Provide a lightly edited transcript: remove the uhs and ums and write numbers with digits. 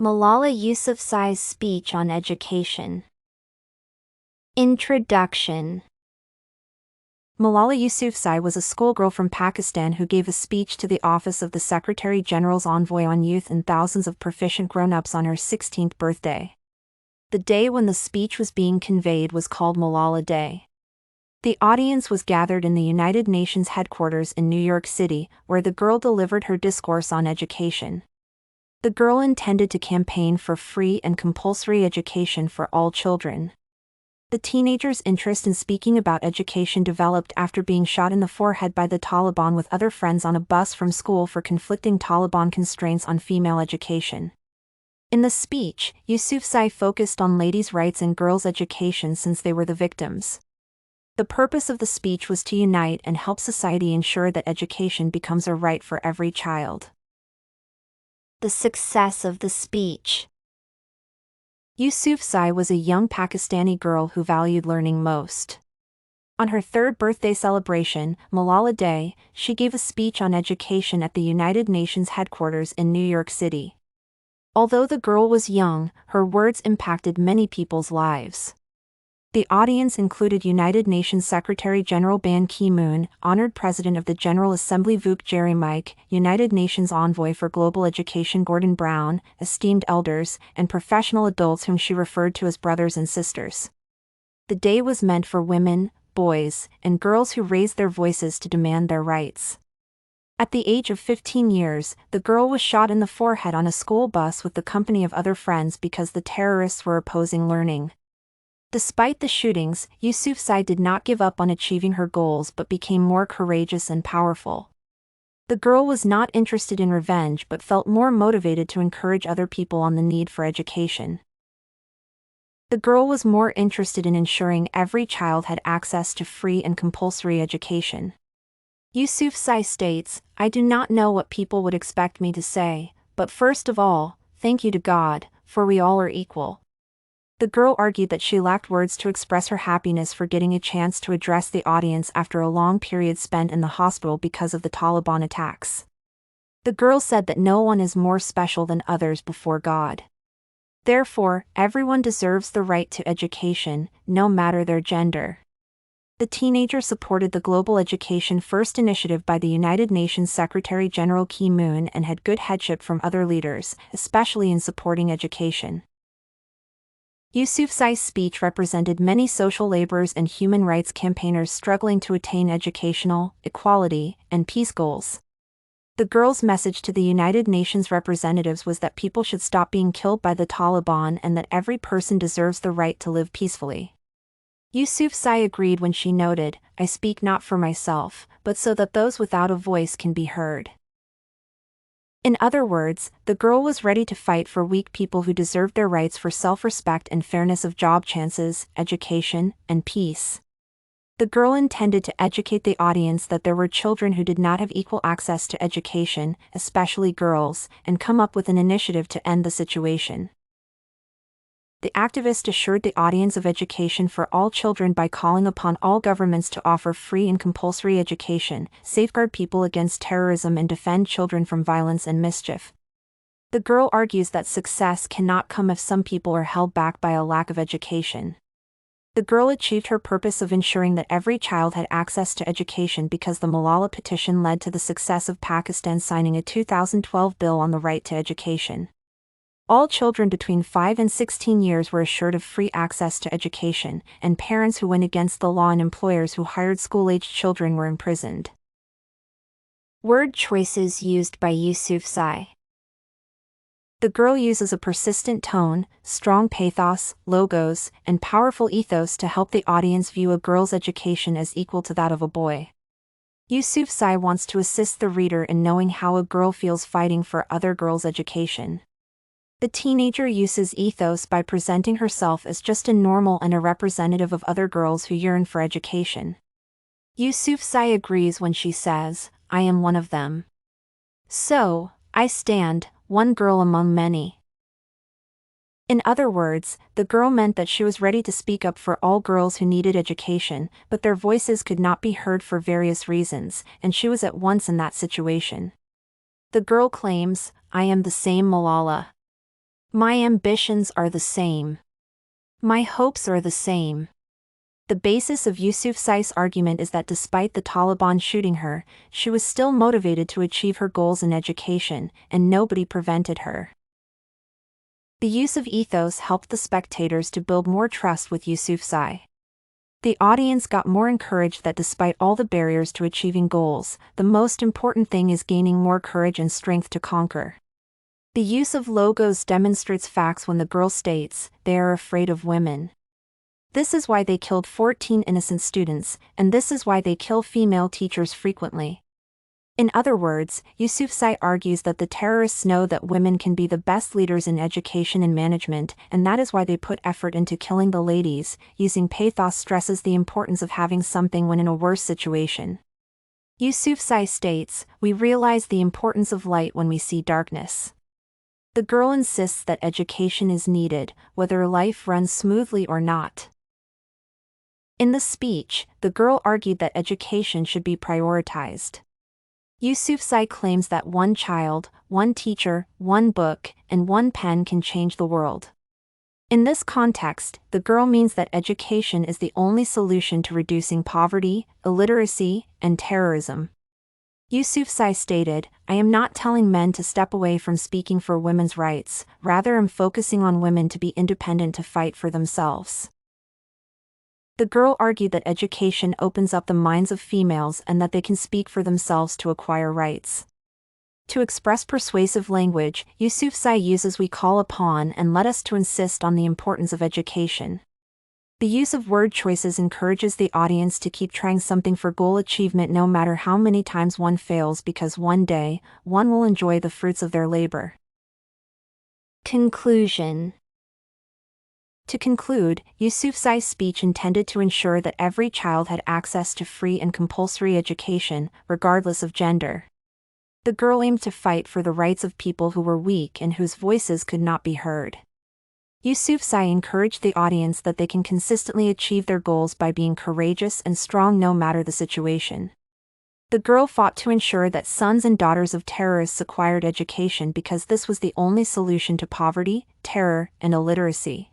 Malala Yousafzai's speech on education. Introduction. Malala Yousafzai was a schoolgirl from Pakistan who gave a speech to the office of the Secretary-General's Envoy on Youth and thousands of proficient grown-ups on her 16th birthday. The day when the speech was being conveyed was called Malala Day. The audience was gathered in the United Nations headquarters in New York City, where the girl delivered her discourse on education. The girl intended to campaign for free and compulsory education for all children. The teenager's interest in speaking about education developed after being shot in the forehead by the Taliban with other friends on a bus from school for conflicting Taliban constraints on female education. In the speech, Yousafzai focused on ladies' rights and girls' education since they were the victims. The purpose of the speech was to unite and help society ensure that education becomes a right for every child. The success of the speech. Yousafzai was a young Pakistani girl who valued learning most. On her third birthday celebration, Malala Day, she gave a speech on education at the United Nations headquarters in New York City. Although the girl was young, her words impacted many people's lives. The audience included United Nations Secretary-General Ban Ki-moon, Honored President of the General Assembly Vuk Jeremiah, United Nations Envoy for Global Education Gordon Brown, esteemed elders, and professional adults whom she referred to as brothers and sisters. The day was meant for women, boys, and girls who raised their voices to demand their rights. At the age of 15 years, the girl was shot in the forehead on a school bus with the company of other friends because the terrorists were opposing learning. Despite the shootings, Yousafzai did not give up on achieving her goals but became more courageous and powerful. The girl was not interested in revenge but felt more motivated to encourage other people on the need for education. The girl was more interested in ensuring every child had access to free and compulsory education. Yousafzai states, "I do not know what people would expect me to say, but first of all, thank you to God, for we all are equal." The girl argued that she lacked words to express her happiness for getting a chance to address the audience after a long period spent in the hospital because of the Taliban attacks. The girl said that no one is more special than others before God. Therefore, everyone deserves the right to education, no matter their gender. The teenager supported the Global Education First initiative by the United Nations Secretary-General Ki-moon and had good headship from other leaders, especially in supporting education. Yousafzai's speech represented many social laborers and human rights campaigners struggling to attain educational, equality, and peace goals. The girl's message to the United Nations representatives was that people should stop being killed by the Taliban and that every person deserves the right to live peacefully. Yousafzai agreed when she noted, "I speak not for myself, but so that those without a voice can be heard." In other words, the girl was ready to fight for weak people who deserved their rights for self-respect and fairness of job chances, education, and peace. The girl intended to educate the audience that there were children who did not have equal access to education, especially girls, and come up with an initiative to end the situation. The activist assured the audience of education for all children by calling upon all governments to offer free and compulsory education, safeguard people against terrorism and defend children from violence and mischief. The girl argues that success cannot come if some people are held back by a lack of education. The girl achieved her purpose of ensuring that every child had access to education because the Malala petition led to the success of Pakistan signing a 2012 bill on the right to education. All children between 5 and 16 years were assured of free access to education, and parents who went against the law and employers who hired school-aged children were imprisoned. Word choices used by Yousafzai. The girl uses a persistent tone, strong pathos, logos, and powerful ethos to help the audience view a girl's education as equal to that of a boy. Yousafzai wants to assist the reader in knowing how a girl feels fighting for other girls' education. The teenager uses ethos by presenting herself as just a normal and a representative of other girls who yearn for education. Yousafzai agrees when she says, "I am one of them. So, I stand, one girl among many." In other words, the girl meant that she was ready to speak up for all girls who needed education, but their voices could not be heard for various reasons, and she was at once in that situation. The girl claims, "I am the same Malala. My ambitions are the same. My hopes are the same. The basis of Yousafzai's argument is that despite the Taliban shooting her, she was still motivated to achieve her goals in education, and nobody prevented her. The use of ethos helped the spectators to build more trust with Yousafzai. The audience got more encouraged that despite all the barriers to achieving goals, the most important thing is gaining more courage and strength to conquer. The use of logos demonstrates facts when the girl states, "They are afraid of women." This is why they killed 14 innocent students, and this is why they kill female teachers frequently. In other words, Yousafzai argues that the terrorists know that women can be the best leaders in education and management, and that is why they put effort into killing the ladies. Using pathos stresses the importance of having something when in a worse situation. Yousafzai states, "We realize the importance of light when we see darkness." The girl insists that education is needed, whether life runs smoothly or not. In the speech, the girl argued that education should be prioritized. Yousafzai claims that one child, one teacher, one book, and one pen can change the world. In this context, the girl means that education is the only solution to reducing poverty, illiteracy, and terrorism. Yousafzai stated, "I am not telling men to step away from speaking for women's rights, rather I'm focusing on women to be independent to fight for themselves." The girl argued that education opens up the minds of females and that they can speak for themselves to acquire rights. To express persuasive language, Yousafzai uses "we call upon" and "let us" to insist on the importance of education. The use of word choices encourages the audience to keep trying something for goal achievement no matter how many times one fails, because one day, one will enjoy the fruits of their labor. Conclusion. To conclude, Yousafzai's speech intended to ensure that every child had access to free and compulsory education, regardless of gender. The girl aimed to fight for the rights of people who were weak and whose voices could not be heard. Yousafzai encouraged the audience that they can consistently achieve their goals by being courageous and strong no matter the situation. The girl fought to ensure that sons and daughters of terrorists acquired education because this was the only solution to poverty, terror, and illiteracy.